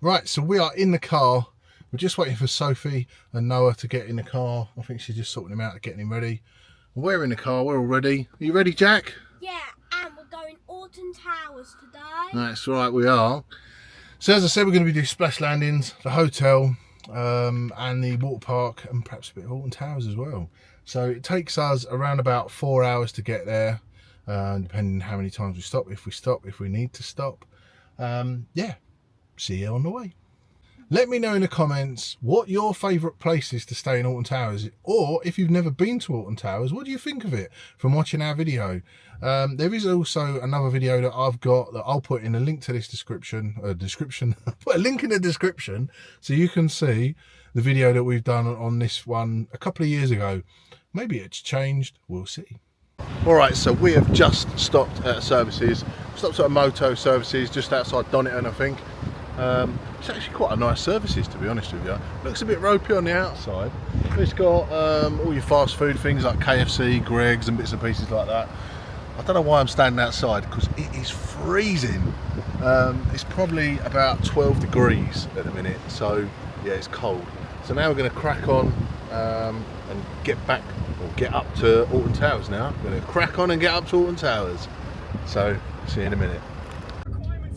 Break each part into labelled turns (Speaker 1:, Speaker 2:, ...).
Speaker 1: Right, so we are in the car. We're just waiting for Sophie and Noah to get in the car. I think she's just sorting him out, getting him ready. We're in the car, we're all ready. Are you ready, Jack?
Speaker 2: Yeah, and we're going Alton Towers today.
Speaker 1: That's right, we are. So as I said, we're going to be doing splash landings, the hotel, and the water park, and perhaps a bit of Alton Towers as well. So it takes us around about 4 hours to get there, depending on how many times we stop, if we need to stop. Yeah, see you on the way. Let me know in the comments what your favourite place is to stay in Alton Towers, or if you've never been to Alton Towers, what do you think of it from watching our video? There is also another video that I've got that I'll put in a link to this description. Put a link in the description so you can see the video that we've done on this one a couple of years ago. Maybe it's changed, we'll see. Alright, so we have just stopped at services. Stopped at a Moto Services just outside Donington, I think. It's actually quite a nice services, to be honest with you. Looks a bit ropey on the outside. It's got all your fast food things like KFC, Greggs and bits and pieces like that. I don't know why I'm standing outside because it is freezing. It's probably about 12 degrees at the minute, so yeah, it's cold. So now we're going to crack on and get up to Alton Towers now. We're going to crack on and get up to Alton Towers. So, see you in a minute.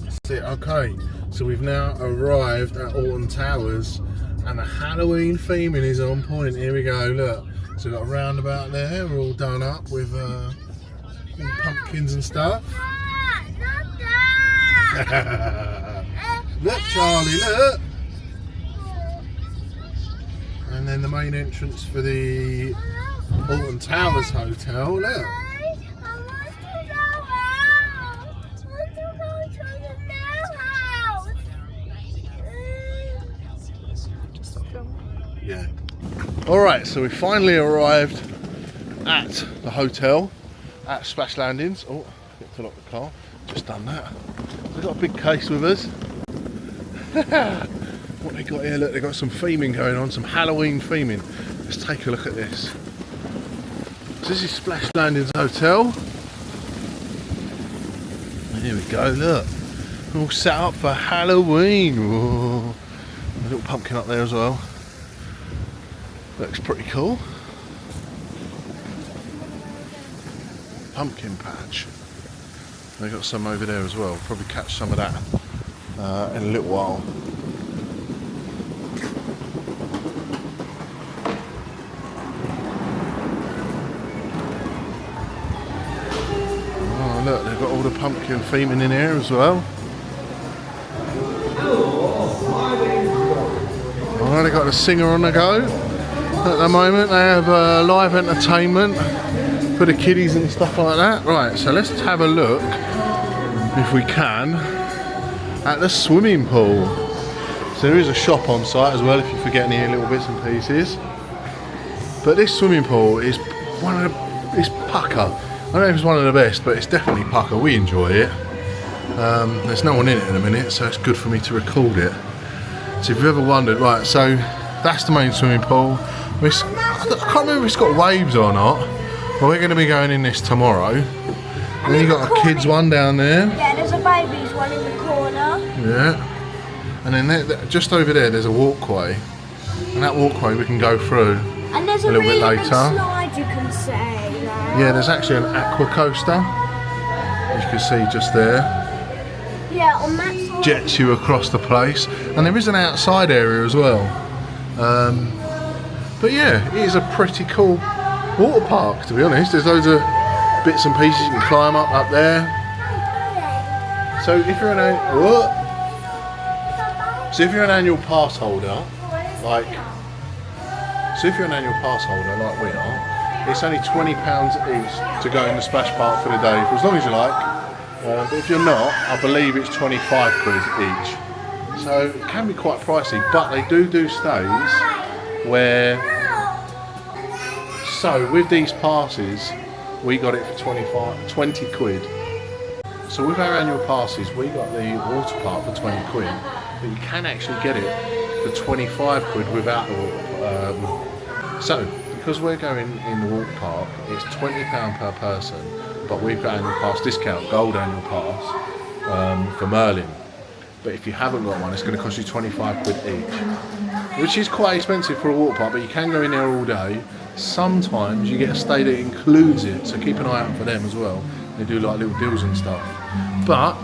Speaker 1: That's it, okay. So we've now arrived at Alton Towers and the Halloween theming is on point. Here we go, look. So we've got a roundabout there, we're all done up with pumpkins and stuff. Look, Charlie, look! And then the main entrance for the Alton Towers Hotel, look. Yeah. Alright, so we finally arrived at the hotel at Splash Landings. Oh, get to lock the car. Just done that. We've got a big case with us. What they got here, look, they've got some theming going on, some Halloween theming. Let's take a look at this. So this is Splash Landings Hotel. And here we go, look. We're all set up for Halloween. Whoa. A little pumpkin up there as well. Looks pretty cool. Pumpkin patch. They got some over there as well. Probably catch some of that in a little while. Oh look, they've got all the pumpkin theming in here as well. Oh, they got the singer on the go. At the moment they have live entertainment for the kiddies and stuff like that. Right, so let's have a look, if we can, at the swimming pool. So there is a shop on site as well if you forget any little bits and pieces. But this swimming pool is it's pucker. I don't know if it's one of the best, but it's definitely pucker. We enjoy it. There's no one in it in a minute, so it's good for me to record it. So if you've ever wondered, right, so that's the main swimming pool. I can't remember if it's got waves or not, but we're going to be going in this tomorrow. And then you've got a kids one down there.
Speaker 2: Yeah, there's a babies one in the corner.
Speaker 1: Yeah. And then there, just over there, there's a walkway. And that walkway we can go through
Speaker 2: and there's
Speaker 1: a little
Speaker 2: really
Speaker 1: bit later.
Speaker 2: Big slide, you can say. Right?
Speaker 1: Yeah, there's actually an aqua coaster, as you can see just there.
Speaker 2: Yeah, on that side.
Speaker 1: Jets you across the place. And there is an outside area as well. But yeah, it is a pretty cool water park, to be honest. There's loads of bits and pieces you can climb up there. So if you're an annual pass holder, like we are, it's only £20 each to go in the splash park for the day, for as long as you like. But if you're not, I believe it's 25 quid each. So it can be quite pricey, but they do stays where, so with these passes we got it for 20 quid. So with our annual passes we got the water park for 20 quid, but you can actually get it for 25 quid without the water. So because we're going in the water park, it's £20 per person, but we've got annual pass discount, gold annual pass for Merlin. but if you haven't got one, it's going to cost you 25 quid each, which is quite expensive for a water park, but you can go in there all day. Sometimes you get a stay that includes it, so keep an eye out for them as well. They do like little deals and stuff. But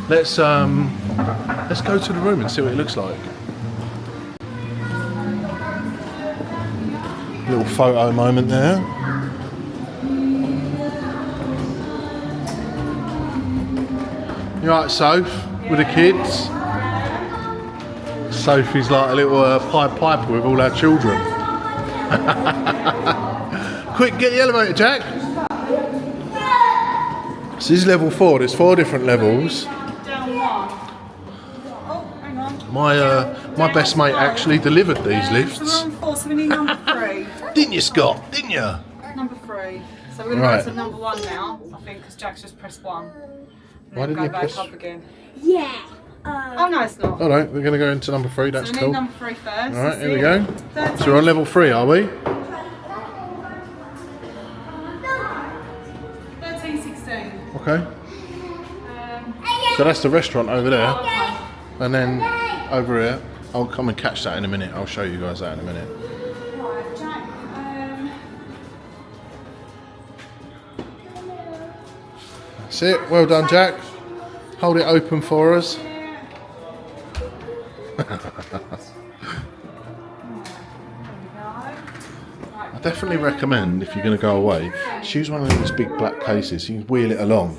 Speaker 1: let's go to the room and see what it looks like. Little photo moment there. You right, Soph, with the kids? Sophie's like a little Pied Piper with all our children. Quick, get the elevator, Jack. So this is level 4. There's 4 different levels. My best mate actually delivered these lifts.
Speaker 3: So we need number 3.
Speaker 1: Didn't you, Scott? Didn't you?
Speaker 3: Number 3. So we're going to go to number 1 now, I think, because Jack's just pressed 1.
Speaker 1: Why didn't you press?
Speaker 3: Up again.
Speaker 2: Yeah.
Speaker 3: Oh no, it's not.
Speaker 1: Alright, we're going to go into number 3. That's
Speaker 3: so we
Speaker 1: cool.
Speaker 3: need number 3 first.
Speaker 1: Alright, here we go.
Speaker 3: 13.
Speaker 1: So we're on level 3, are we?
Speaker 3: 13, 16.
Speaker 1: Okay. So that's the restaurant over there.
Speaker 3: Okay.
Speaker 1: And then over here, I'll come and catch that in a minute. I'll show you guys that in a minute.
Speaker 3: Right, Jack.
Speaker 1: That's it. Well done, Jack. Hold it open for us. I definitely recommend, if you're going to go away, choose one of these big black cases so you can wheel it along.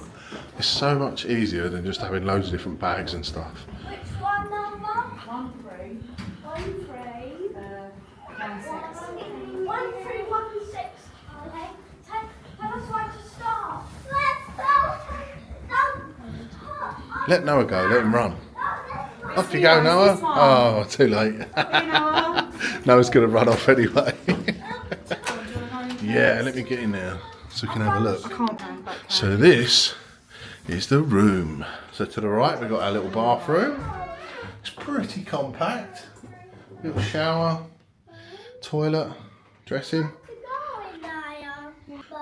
Speaker 1: It's so much easier than just having loads of different bags and stuff.
Speaker 2: Which one number?
Speaker 3: 1, 3.
Speaker 2: 1, 3.
Speaker 3: 1, 6.
Speaker 2: 1, 3, 1, 6. Okay. Tell us where to start. Let's go.
Speaker 1: Let Noah go, let him run. Off you go, Noah. Oh, too late. Noah's going to run off anyway. Yeah, let me get in there so we can have a look.
Speaker 3: I can't go back.
Speaker 1: So this is the room. So to the right we've got our little bathroom. It's pretty compact. Little shower, toilet, dressing.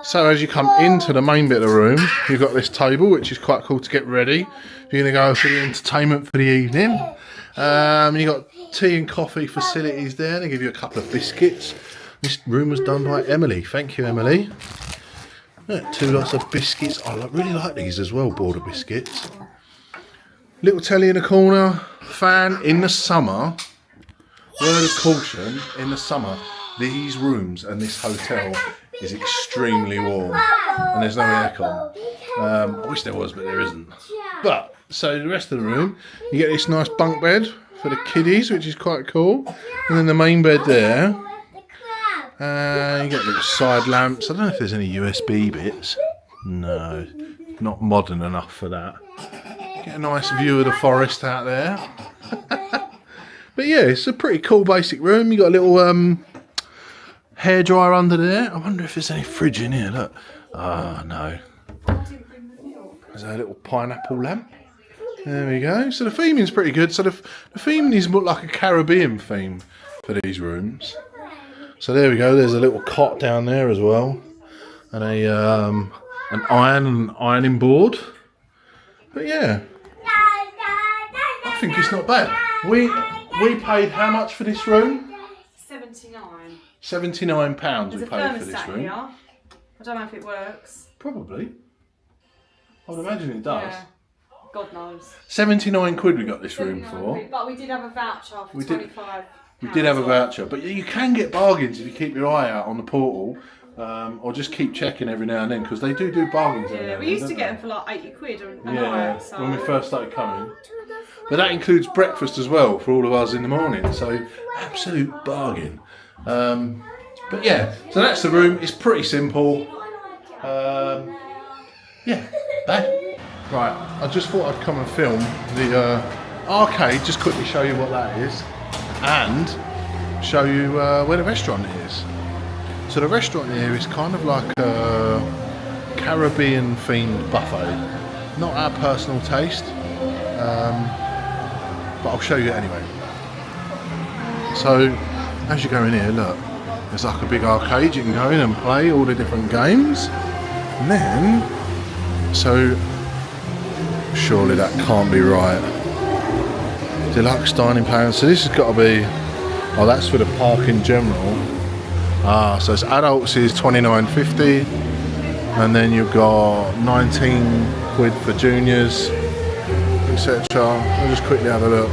Speaker 1: So as you come into the main bit of the room, you've got this table, which is quite cool to get ready. You're going to go for the entertainment for the evening. You've got tea and coffee facilities there. They give you a couple of biscuits. This room was done by Emily. Thank you, Emily. Yeah, 2 lots of biscuits. I really like these as well, border biscuits. Little telly in the corner. Fan in the summer. Word of caution, in the summer, these rooms and this hotel is extremely warm. And there's no aircon. I wish there was, but there isn't. But, so the rest of the room, you get this nice bunk bed for the kiddies, which is quite cool. And then the main bed there. You get little side lamps. I don't know if there's any USB bits. No, not modern enough for that. Get a nice view of the forest out there. But yeah, it's a pretty cool basic room. You got a little hairdryer under there. I wonder if there's any fridge in here. Look. Oh no. There's a little pineapple lamp. There we go. So the theming's pretty good. So the theming is more like a Caribbean theme for these rooms. So there we go. There's a little cot down there as well, and an ironing board. But yeah, I think it's not bad. We paid how much for this room?
Speaker 3: 79.
Speaker 1: £79 we
Speaker 3: There's a
Speaker 1: paid for this
Speaker 3: thermostat
Speaker 1: room.
Speaker 3: here. I don't know if it works.
Speaker 1: Probably. I would imagine it does.
Speaker 3: Yeah. God knows.
Speaker 1: 79 quid we got this room
Speaker 3: 79
Speaker 1: for.
Speaker 3: quid. But we did have a voucher for
Speaker 1: We did.
Speaker 3: 25.
Speaker 1: We did have a voucher, but you can get bargains if you keep your eye out on the portal, or just keep checking every now and then, because they do bargains. every now
Speaker 3: Yeah,
Speaker 1: and
Speaker 3: we
Speaker 1: then,
Speaker 3: used to
Speaker 1: don't
Speaker 3: get
Speaker 1: they?
Speaker 3: them for like 80 quid a
Speaker 1: Yeah,
Speaker 3: night. So.
Speaker 1: when we first started coming. But that includes breakfast as well for all of us in the morning, so absolute bargain. But yeah, so that's the room. It's pretty simple. Yeah, that. Right, I just thought I'd come and film the arcade, just quickly show you what that is, and show you where the restaurant is. So the restaurant here is kind of like a Caribbean themed buffet. Not our personal taste, but I'll show you anyway. So as you go in here, look, there's like a big arcade. You can go in and play all the different games. And then, so surely that can't be right. Deluxe dining plan. So this has got to be, oh, that's for the park in general. Ah, so it's adults is $29.50, and then you've got 19 quid for juniors, etc. I'll just quickly have a look.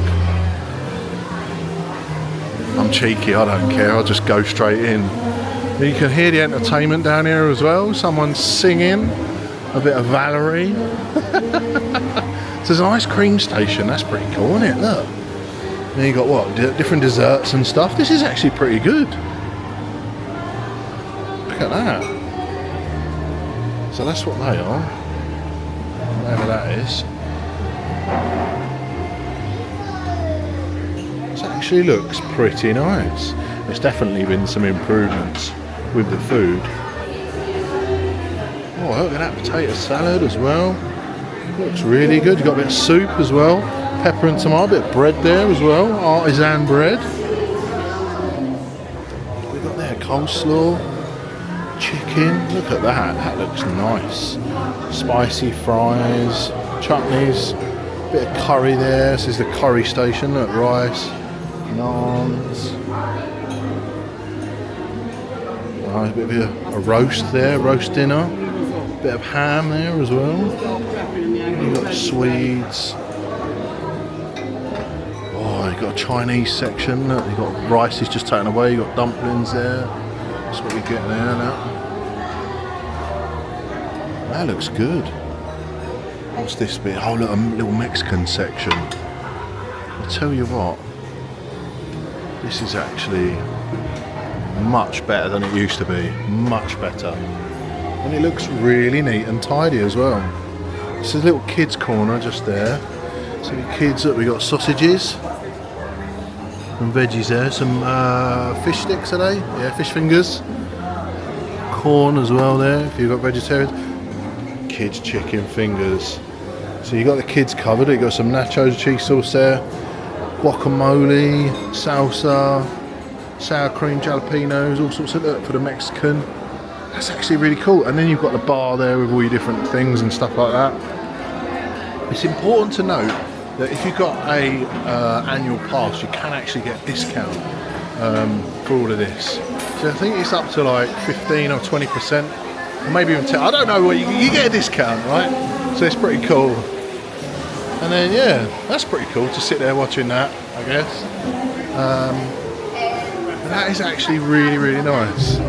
Speaker 1: I'm cheeky, I don't care, I'll just go straight in. You can hear the entertainment down here as well. Someone's singing a bit of Valerie. So there's an ice cream station, that's pretty cool, isn't it? Look. Then you got what? Different desserts and stuff. This is actually pretty good. Look at that. So that's what they are. Whatever that is. This actually looks pretty nice. There's definitely been some improvements with the food. Oh, look at that potato salad as well. Looks really good. You've got a bit of soup as well. Pepper and tomato, a bit of bread there as well. Artisan bread. We've got there coleslaw, chicken. Look at that. That looks nice. Spicy fries, chutneys, bit of curry there. This is the curry station. Look, rice, naans. Nice bit of a roast there, roast dinner. Bit of ham there as well. You've got Swedes. Oh, you've got a Chinese section. Look, you've got rice is just taken away. You've got dumplings there. That's what you get there now. That looks good. What's this bit? Oh, look, a little Mexican section. I'll tell you what. This is actually much better than it used to be. Much better. And it looks really neat and tidy as well. This is a little kids corner just there. So the kids, look, we got sausages and veggies there. Some fish sticks, are they? Yeah, fish fingers. Corn as well there if you've got vegetarians. Kids chicken fingers. So you got the kids covered. You got some nachos, cheese sauce there, guacamole, salsa, sour cream, jalapenos, all sorts of look for the Mexican. That's actually really cool. And then you've got the bar there with all your different things and stuff like that. It's important to note that if you've got a annual pass, you can actually get a discount for all of this. So I think it's up to like 15 or 20%, maybe even 10. I don't know, you get a discount, right? So it's pretty cool. And then yeah, that's pretty cool to sit there watching that, I guess. That is actually really, really nice.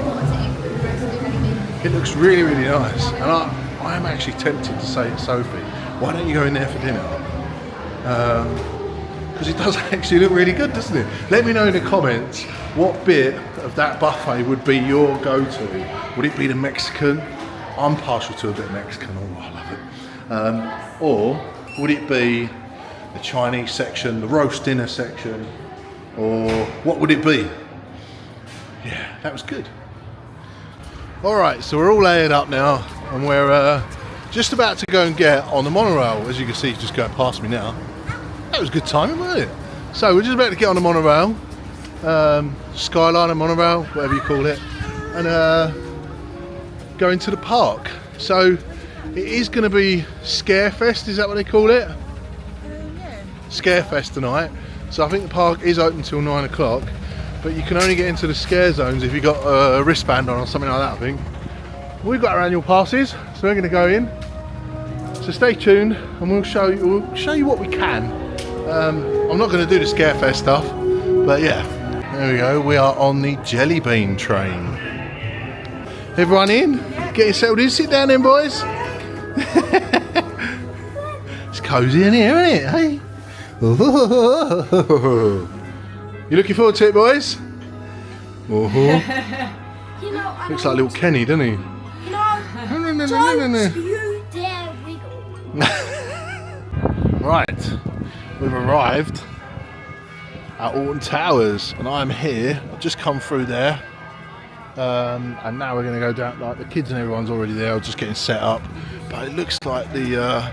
Speaker 1: It looks really, really nice. And I am actually tempted to say to Sophie, why don't you go in there for dinner? Because it does actually look really good, doesn't it? Let me know in the comments what bit of that buffet would be your go-to. Would it be the Mexican? I'm partial to a bit of Mexican. Oh, I love it. Or would it be the Chinese section, the roast dinner section? Or what would it be? Yeah, that was good. Alright, so we're all layered up now and we're just about to go and get on the monorail. As you can see, just going past me now. That was good timing, wasn't it? So we're just about to get on the monorail, Skyliner monorail, whatever you call it, and go into the park. So it is going to be Scarefest, is that what they call it?
Speaker 3: Yeah.
Speaker 1: Scarefest tonight. So I think the park is open till 9 o'clock. But you can only get into the scare zones if you've got a wristband on or something like that, I think. We've got our annual passes, so we're going to go in. So stay tuned and we'll show you what we can. I'm not going to do the Scarefest stuff, but yeah. There we go, we are on the jelly bean train. Everyone in? Get settled in, sit down then boys. It's cosy in here, isn't it, hey? You looking forward to it, boys?
Speaker 2: You know, I
Speaker 1: Looks like little Kenny, doesn't he?
Speaker 2: You know, don't you dare wiggle.
Speaker 1: Right, we've arrived at Alton Towers, and I'm here. I've just come through there, and now we're going to go down. Like the kids and everyone's already there, just getting set up. But it looks like the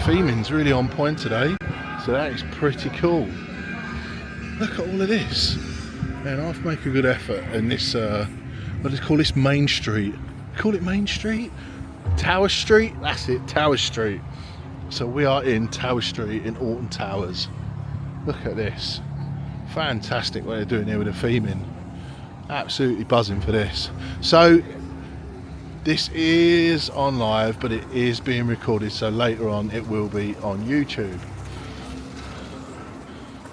Speaker 1: theming's really on point today, so that is pretty cool. Look at all of this. Man, I've made a good effort in this, what do they call this, Main Street? Call it Main Street? Tower Street? That's it, Tower Street. So we are in Tower Street in Alton Towers. Look at this. Fantastic what they're doing here with the theming. Absolutely buzzing for this. So this is on live, but it is being recorded, so later on it will be on YouTube.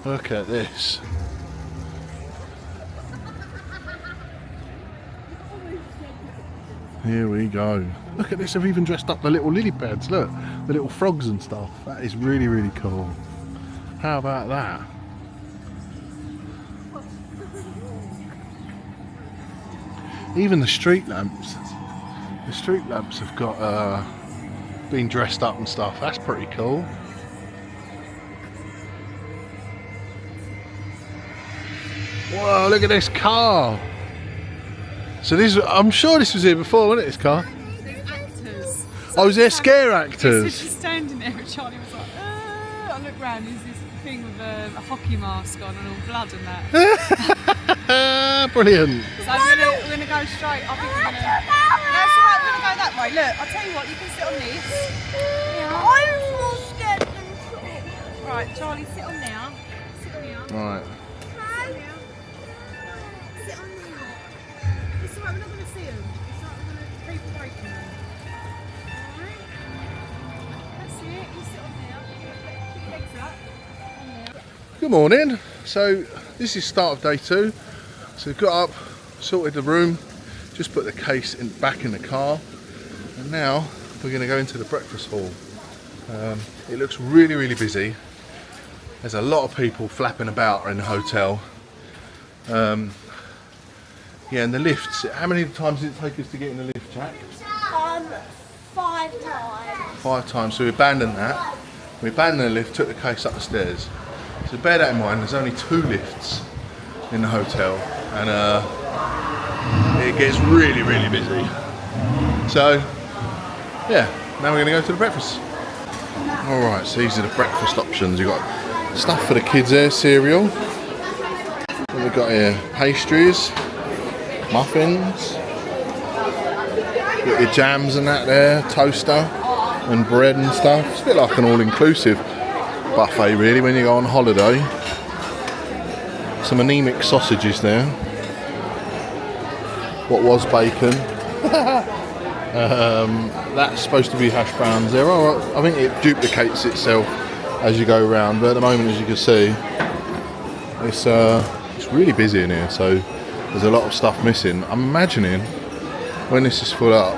Speaker 1: Look at this. Here we go. Look at this, I've even dressed up the little lily pads, look, the little frogs and stuff. That is really, really cool. How about that? Even the street lamps. The street lamps have got been dressed up and stuff. That's pretty cool. Whoa, look at this car. So this, I'm sure this was here before, wasn't it, this car?
Speaker 3: There's actors.
Speaker 1: Oh, was there scare
Speaker 3: So
Speaker 1: actors?
Speaker 3: she's standing there and Charlie was like, I look round, there's this thing with a hockey mask on and all blood and that.
Speaker 1: Brilliant.
Speaker 3: So we're gonna go straight. I think we're gonna. That's alright. We're gonna go that way. Look, I'll tell you what. You can sit on this.
Speaker 2: I'm more scared than you.
Speaker 3: Right, Charlie, sit on now. Sit on now.
Speaker 1: Right.
Speaker 3: Sit on now. It's alright. We're not gonna see them. It's like we're gonna keep breaking them. Alright. That's it. You sit on now. Keep your legs up. On now.
Speaker 1: Good morning. So this is start of day 2. So we've got up, sorted the room, just put the case back in the car, and now we're going to go into the breakfast hall. It looks really, really busy. There's a lot of people flapping about in the hotel. Yeah, and the lifts. How many times did it take us to get in the lift, Jack?
Speaker 2: 5 times.
Speaker 1: 5 times. So we abandoned that. We abandoned the lift, took the case up the stairs. So bear that in mind. There's only 2 lifts in the hotel, and it gets really, really busy. So yeah, now we're going to go to the breakfast. Alright, so these are the breakfast options. You've got stuff for the kids there, cereal. What we've got here, pastries, muffins, got your jams and that there, toaster and bread and stuff. It's a bit like an all-inclusive buffet really when you go on holiday. Some anemic sausages there. What was bacon. That's supposed to be hash browns there. Oh, I think it duplicates itself as you go around, but at the moment, as you can see, it's really busy in here, so there's a lot of stuff missing. I'm imagining when this is full up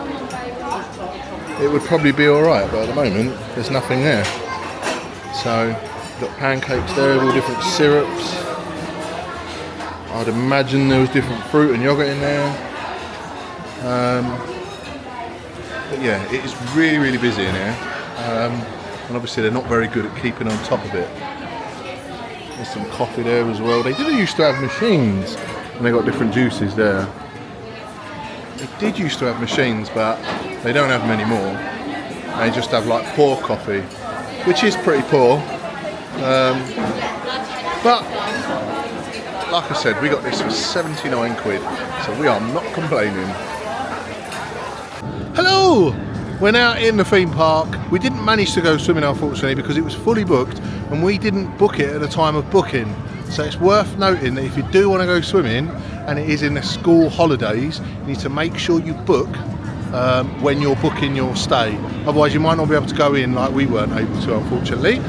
Speaker 1: it would probably be alright, but at the moment there's nothing there. So got pancakes there with all different syrups. I'd imagine there was different fruit and yogurt in there. But yeah, it is really, really busy in here. And obviously they're not very good at keeping on top of it. There's some coffee there as well. They didn't used to have machines, and they got different juices there. They did used to have machines, but they don't have them anymore. They just have like pour coffee, which is pretty poor. But like I said, we got this for 79 quid, so we are not complaining. Hello! We're now in the theme park. We didn't manage to go swimming unfortunately because it was fully booked and we didn't book it at the time of booking. So it's worth noting that if you do want to go swimming and it is in the school holidays, you need to make sure you book when you're booking your stay. Otherwise you might not be able to go in like we weren't able to, unfortunately.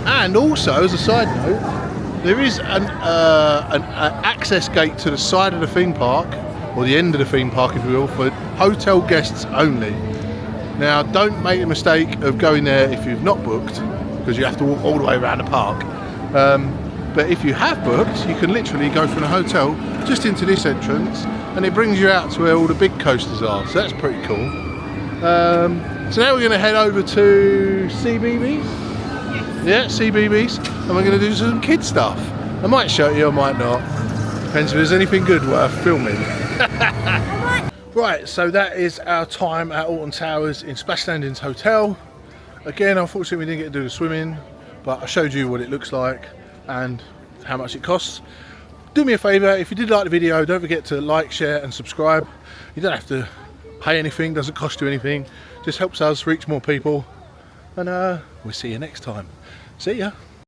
Speaker 1: And also, as a side note, there is an access gate to the side of the theme park, or the end of the theme park if you will, for hotel guests only. Now don't make the mistake of going there if you've not booked, because you have to walk all the way around the park. But if you have booked, you can literally go from the hotel just into this entrance and it brings you out to where all the big coasters are, so that's pretty cool. So now we're going to head over to CBBS. Yeah, CBBS, and we're going to do some kid stuff. I might show you, I might not. Depends if there's anything good worth filming. Right, so that is our time at Alton Towers in Splash Landings Hotel. Again, unfortunately we didn't get to do the swimming, but I showed you what it looks like and how much it costs. Do me a favour, if you did like the video, don't forget to like, share and subscribe. You don't have to pay anything, doesn't cost you anything, just helps us reach more people. And we'll see you next time. See ya.